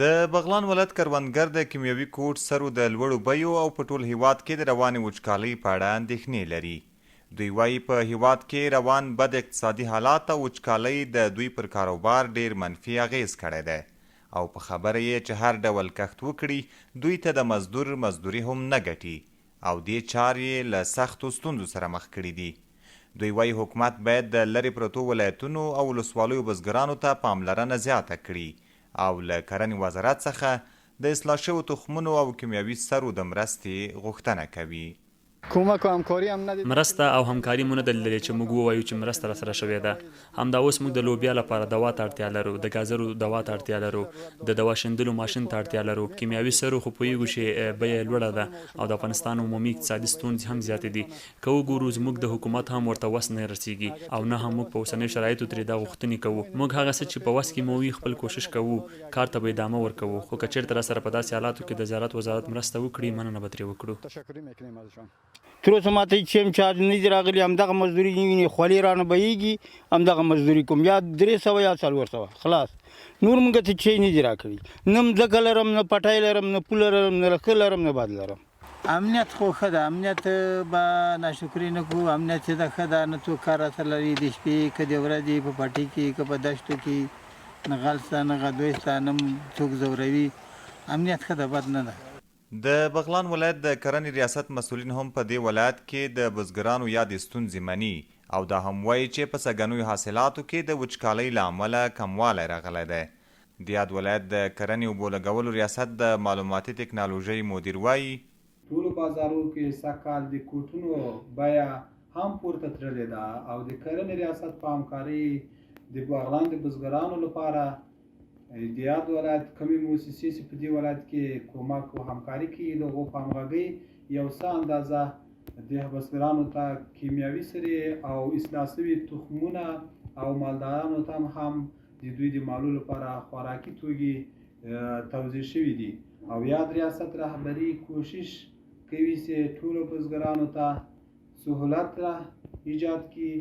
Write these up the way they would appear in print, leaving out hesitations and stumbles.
د بغلان ولایت کروندګر د کیمیاوي کوډ سرو د لوړو بیو او په ټول هیواد کې د روانې وچکالۍ په اړه اندېښنې لري. دوی وایي په هیواد کې روان بد اقتصادي حالات او وچکالۍ د دوی پر کاروبار ډیر منفي اغیز کړی دی او په خبره یې چې هر ډول کښت وکړي دوی ته د مزدور مزدوري هم نه ګټي او دې چارې له سختو ستونزو سره مخ کړي دي. دوی وایي حکومت باید د لرې پرتو ولایتونو او ولسوالیو بزګرانو ته پاملرنه زیاته کړي او له کرنې وزارت څخه د اصلاح شویو تخمونو او کیمیاوي سرو د مرستې غوښتنه کوي. کومک او همکاري هم نه دي. مرسته او همکاري مونږ نه درلودې چې موږ ووایو چې مرسته راسره شوې ده. همدا اوس موږ د لوبیا لپاره دوا ته اړتیا لرو، د ګازرو دوا ته اړتیا لرو، د دوا شیندلو ماشین ته اړتیا لرو. کیمیاوي سرو خو پوهیږو چې بیه یې لوړه ده او د افغانستان عمومي اقتصادي ستونزې هم زیاتې دي. که وګورو زموږ د حکومت هم ورته وس نه رسیږي او نه هم موږ په اوسنیو شرایطو ترې دا غوښتنې کوو. موږ هغه څه چې په وس کې مو وي خپل کوشش کوو، کار ته به ادامه ورکوو، خو که چېرته راسره په داسې حالاتو کې د زراعت وزارت مرسته وکړي مننه به ترې وکړو. تر اوسه ماته هېڅ هم چارج نه دي راغلي. همدغه مزدوري وینې خولې رانه بهیږي، همدغه مزدوري کوم یا 300 یا 400 خلاص. نور موږ ته څه نه دي راکړي. نه مځکه لرم، نه پټی لرم، نه پوله لرم، نه ښه لرم، نه باد لرم. امنیت خو ښه ده، امنیت به ناشکري نه کوو. امنیت چې ده ښه ده، نه څوک کار راسره لري د شپې که د ورځې په پټي کې که په دشتو کې نه غل شته نه غدوی شته نه څوک ځوروي. امنیت ښه ده، بد نه ده. د بغلان ولایت د کرنې ریاست مسؤلین هم په دې ولایت کې د بزګرانو یادې ستونزې مني او دا هم وایي چې په څږنیو حاصلاتو کې د وچکالۍ له امله کموالی راغلی دی. د یاد ولایت د کرنې اوبو لګولو ریاست د معلوماتي ټکنالوژۍ مدیر وایي ټولو بازارو کې سږکال د کوټونو بیه هم پورته تللې ده او د کرنې ریاست په همکارۍ د بغلان د بزګرانو لپاره د یاد ولایت کمې موسسې چې په دې ولایت کې کومک او همکاري کوي د هغو په همغږۍ یو څه اندازه د بزګرانو ته کیمیاوي سرې او اصلاح شوي تخمونه او مالدارانو ته هم د دوی د مالو لپاره خوراکي توکي توزیع شوي دي او یاد ریاست رهبري کوشش کوي چې ټولو بزګرانو ته سهولت را ایجاد کړي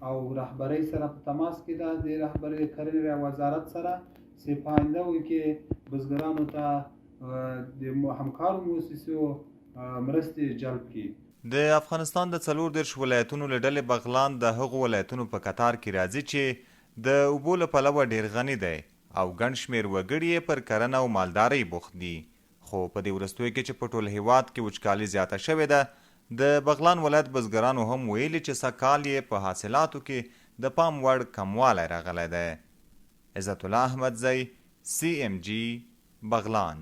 او رهبرۍ سره په تماس کې ده د رهبرۍ کرنې وزارت سره چې په آینده کې بزګرانو ته د همکارو موسسو مرستې جلب کړي. د افغانستان د 34 ولایتونو له ډلې بغلان د هغو ولایتونو په کتار کې راځي چې د اوبو له پلوه ډیر غني دی او ګڼ شمېر وګړي یې پر کرنه او مالدارۍ بوخت دي. خو په دې وروستیو کې چې په ټول هیواد کې وچکالي زیاته شوې ده د بغلان ولایت بزګرانو هم ویلي چې سږکال یې په حاصلاتو کې د پام وړ کموالی راغلی دی. عزت الله احمدزی CMG بغلان.